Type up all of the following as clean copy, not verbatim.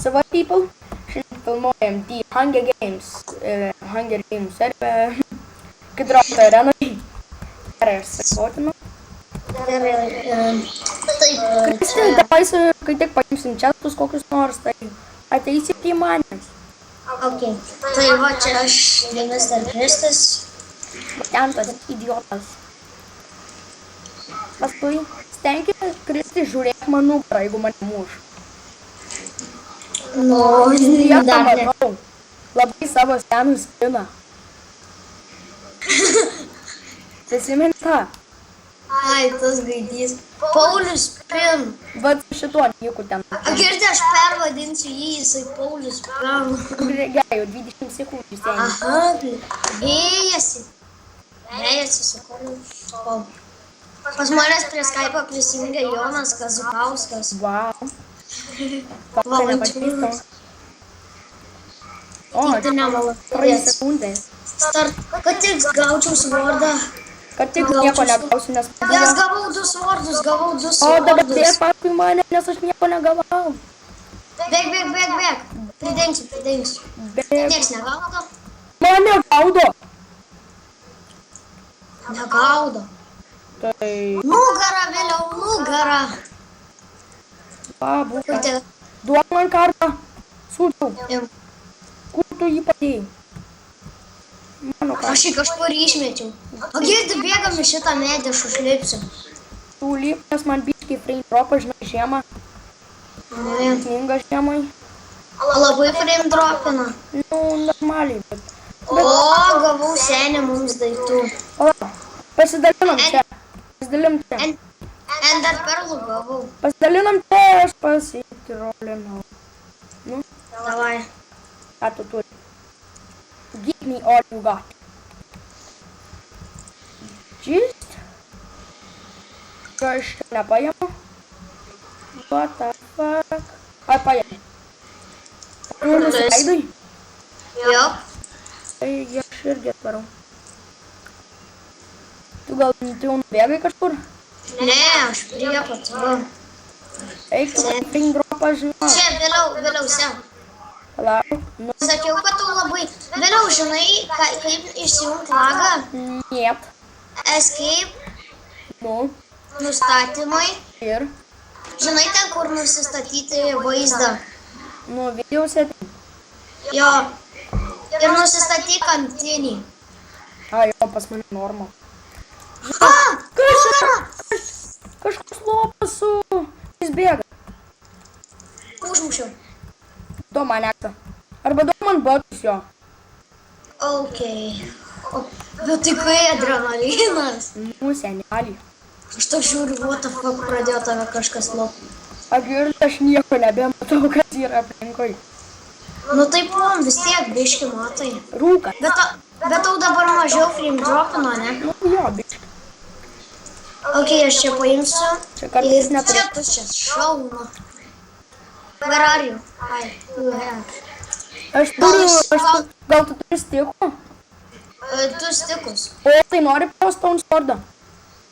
So what people? Šiandien filmuojam The Hunger Games. Hunger Games server. Hidroto arenai. Gerai, aš sakotinu. Kai tik paimsim četus kokius nors, tai ateisit į manęs. Ok, tai va čia aš vienas dar Kristas. Ten tas idiotas. Paskui stenkime kristi žiūrėk man nugarą, jeigu mane muš. Nu, Nieko dar ne. matau. Labai savo senų spiną. Prisimeni tą? Ai, tas gaidys. Paulius Pin. Bet su šituo nieko ten. Girdi, aš pervadinsiu jį, jisai Paulius Pin. Gerai, jau 20 sekundžių seniai. Aha, vėjasi. Vėjasi, sakau. Pas manęs prie Skype'o prisijungė Jonas Kazukauskas. Wow. Kokia nepažįstam. O, Tai nemalonu. 3 sekundės. Kad tik gaučiau svordą. Kad tik nieko negausiu, nes... Nes gavau 2 svordus, O dabar bėg paskui mane, nes aš nieko negavau. Bėg. Pridengsiu. Bėg. Niekas negaudo. Mane gaudo. Negaudo. Tai... Nugarą vėliau, nugarą. Būka. Duok man kartą. Sūčiau. Kur tu jį padėjai? Mano kartą. Aš jį kažkur išmečiau. O girdi, bėgam į šitą medį, aš užlipsiu. Tu lyp, nes man biškai frame dropą, žinai, žiemą. Sninga žiemai. Labai frame dropina. Nu, normaliai, bet... O, gavau senį mums daiktų. O, pasidalinam čia. Ender perlų gavau. Pasidalinam čia, aš pasitirolinau. Nu, Davai. ką tu turi? Give me all you got. Just. Aš čia nepaimu. What the fuck? Ai, paimu. Tu nusileidai? Jop. Tai aš irgi atvarau. Tu gal tu nubėgai kažkur? Ne, aš prie paturu. Eik, tu frame dropą, žinau. Čia, vėliau, sek. Palauk. Nu, Sakiau, kad tu labai... Vėliau, žinai, kaip išsijungti lagą? niet. Escape, Nu, nustatymai. ir. Žinai, ten, kur nusistatyti vaizdą. Nu, video setting. Jo. Ir nusistatyk antinį. A, jo, pas mane normal. Nugara! Kažkoks lopas su... Jis bėga. Užmušiau. Duok man nektą. Arba duok man botus jo. Ok. Bet tai kai adrenalinas. Nu, senelį. Aš to žiūriu, what the fuck, pradėjo tave kažkas lopti. Aš nieko nebematau, kas yra aplinkoj. Nu taip, vis tiek biški matai. Rūka. Bet tau dabar mažiau frame dropino, ne? Nu, jo, biškai. Ok, aš čia paimsiu. Čia kartais Ir neturi. čia tu čia šauna. Where are you? Hi. You have. Gal tu turi stikų? 2 stikus. O, tai nori Stone Swordą?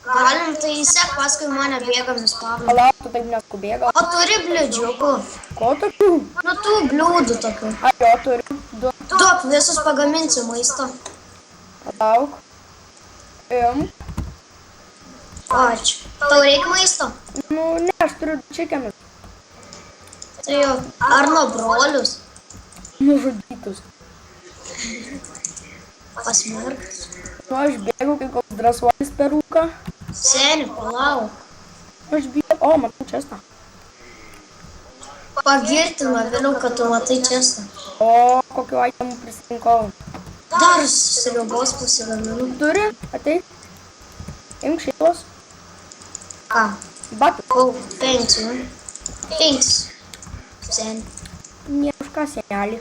Galim, tai sek paskui mane bėgam į spavną. Palauk, tu taip neskubėga. O turi bliudžiukų? Ko tokių? Nu, tų bliūdų tokių. A, jo, turiu. Duok, visus pagaminsiu maisto. Palauk. Ačiū. Tau reikia maisto? Nu, ne, aš turiu čikenius. Tai jau, ar nuo brolius? Nužudytus. Pasmerktas. Nu, aš bėgau kaip koks drąsuolis per rūką. Seni, palauk. Aš bėgau. O, matau čestą. Pagirtina vėliau, kad tu matai čestą. O, kokiu itemų prisirinkau. Dar sriubos pasigaminu. Turi? Ateik. Imk šitos. Ką? Batų. Oh, thanks, man. Thanks. Seni. Ne už ką, senelį.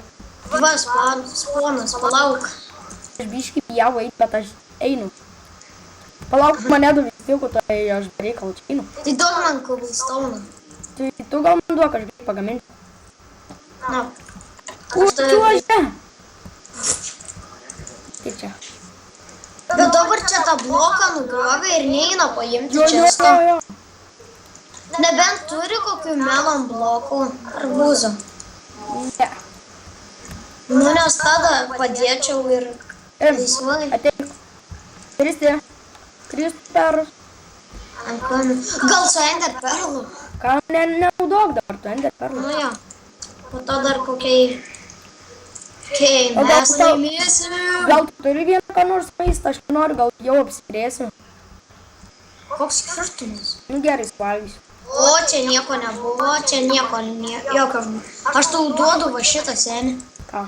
Va, sponas, palauk. Aš biškai bijau eit, bet aš einu. Palauk, mane du vis tiek, tai aš bereikalų čia einu. Tai duok man cobblestone. Tai tu gal man duok, aš galiu pagaminti. Na. Užčiuožė! Tai čia. Bet dabar čia tą bloką nugravė ir neina paimti Jo. često. Nebent turi kokių melon blokų arbūzų. Ne. Nu, nes tada padėčiau ir laisvai. Ateik. Kristi perus. Gal su Ender Perlu? Ką nenaudok dabar tu Ender perlu. Nu jo. Po to dar kokiai... Kai O gal mes tau- laimėsim. Gal tu turi vieną ką nors maistą, aš noriu, gal jau apsikrėsiu. Koks skirtumas? Nu gerai, valgysiu. O, čia nieko nebuvo, čia nieko, jokio. Aš tau duodu va šitą senį. Ką?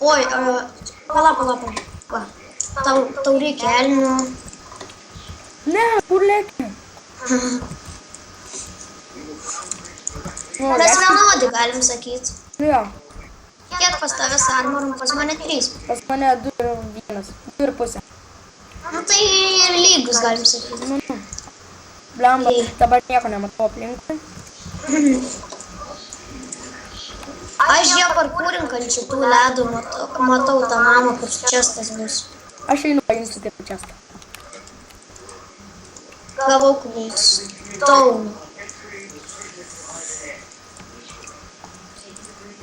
Oi, pala. Va. Tau reikia elnių. Ne, kur lėki? Nu, Mes lėki. vienodi galim sakyti. Nu jo, Kiek pas tavęs armorų, pas mane 3. pas mane 2 ir 1. 2 ir pusė. Nu tai ir lygus galim sakyti. Nu. Blemba, dabar nieko nematau aplinkui. Aš ją parkūrink ant šitų ledų, matau tą namą, kur čestas bus. Aš einu paimsiu kitą čestą. Gavau kūks. Taunų.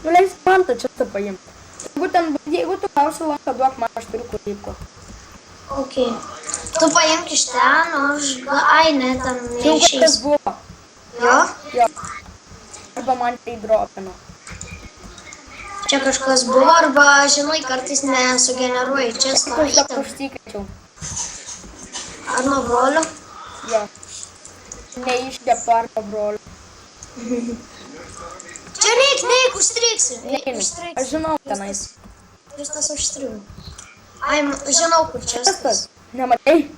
Nu leisk man tą čestą paimti. Jeigu tu gausi lanką, duok man, aš turiu kūrybko. Ok. Tu paimk iš ten, o aš... Ai, ne, ten Čia jau kažkas neišeis. buvo. Jo? Jo. Arba man tai dropino. Čia kažkas buvo, arba, žinai, kartais nesugeneruoji čestą Aš dar įtampą. užsikrečiau. Ar nuo brolio? Jo. Neiškepto arba broliu. Čia neik, užstriksi. Neinu. Aš žinau tenais. Jūs tas užstrigo. Ai, žinau, kur čestas. Čestas. Nematei?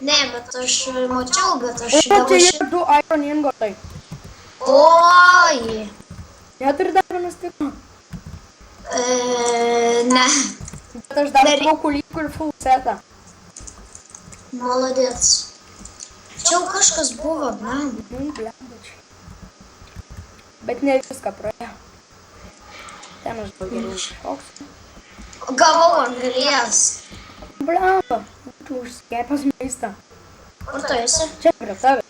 Ne, bet aš mačiau, bet aš O čia gavau yra 2 iron ingotai. Oi. Net ir dar vienas tipo. Ne. Bet aš dar buvau kulykų ir full setą. Молодец. Čia jau kažkas buvo, blam. Nu, blembačiai. Bet ne viską praėjo. Ten aš daug geriau iššoksiu. Gavau anglies. Blemba. Tu užskepęs maistą. Kur tu esi? Čia prie tavęs.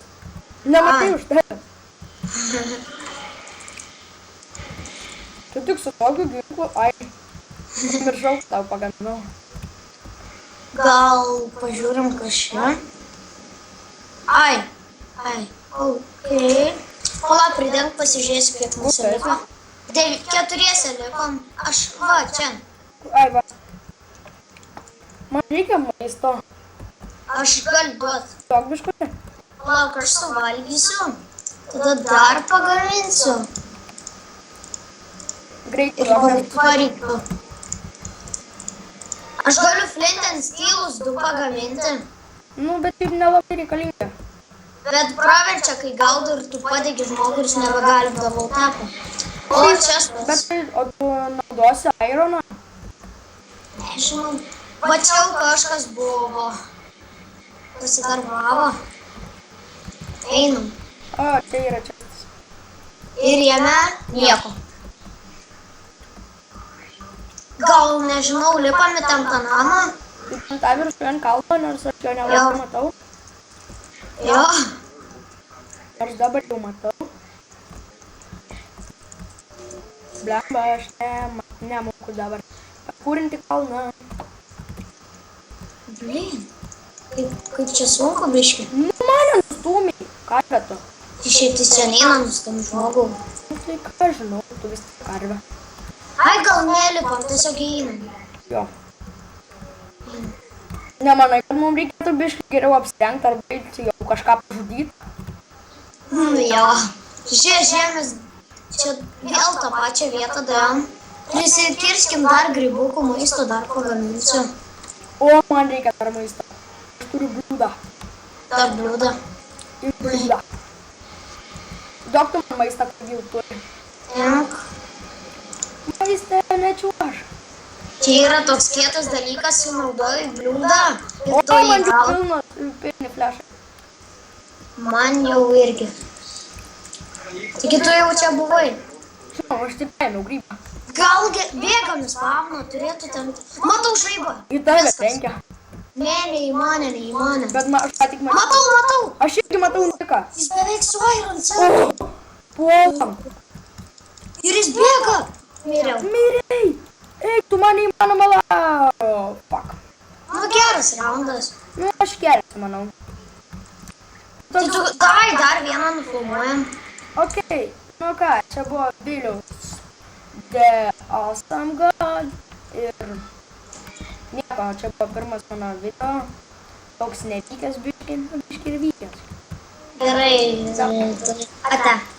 Nematai už tavęs. Tu tik su tokiu ginklu, ai. Miršau, tau pagaminau. Gal pažiūrim kažką? Ai. Ok. Pala, pridėk, pasižiūrėsiu, kiek mūsų Kur tu liko. 4 likom. Aš, va, čia. Ai va. Man reikia maisto. Aš galiu duot. Tok biškutį. Palauk, aš suvalgysiu. Tada dar pagaminsiu. Greit Ir varyk. Aš galiu flint and steelus 2 pagaminti. Nu, bet taip nelabai reikalinga. Bet praverčia, kai gaudo ir tu padegi žmogų ir jis nebegali davau tapą. O čia aš Bet tai, o tu naudosi ironą? nežinau. Mačiau, kažkas buvo. Pasidarbavo. Einam. O, čia yra čestas. Ir jame nieko. Gal, nežinau, lipame tam tą namą? Tai ten tą viršų ant kalno, nors aš jo nelabai matau. Jo. Nors dabar jau matau. Blemba, aš nemoku dabar pakūrinti kalną. Blin. Kaip čia sunku, biški. Nu, mane nustūmiai. Ką yra tu? Šiaip tai seniai nustam žmogų. Nu, tai ką žinau, tu vis tik karvė. Ai, gal nelipam, tiesiog einam. Jo. Nemanai, kad mums reikėtų biškai geriau apsirengti arba eiti jau kažką pažudyti? Jo. Žemės, čia vėl tą pačią vietą dėjom. Prisikirskim dar grybukų, maisto dar pagaminsiu. O, man reikia dar maisto. Aš turiu bliūdą. Dar bliūdą. Ir bliūdą. Duok tu man maistą, kad jau turi. Imk. Maistą nečiuoš. Čia yra toks kietas dalykas, sunaudoji bliūdą O, ir tu man jau įgal. pilni flešai. Man jau irgi. Taigi tu jau čia buvai. Žinau, aš tik paėmiau grybą. Gal bėgam į spavną, turėtų ten... Matau žaibą. Į tave Viskas. trenkia. Ne, ne į mane, ne į mane. Bet aš ką tik mačiau. Matau, matau. Aš irgi matau Niką. Jis beveik su Iron centru. Puolam. Ir jis bėga. Miriau. Mirei. Eik, tu man neįmanoma fuck. Nu, geras raundas. Nu, aš geras, manau. Tai tu, davai dar vieną nufilmuojam. Okei, nu ką, čia buvo Viliaus The Awesome God ir nieko, čia buvo pirmas mano video, toks nevykęs biški ir vykęs. Gerai, ate.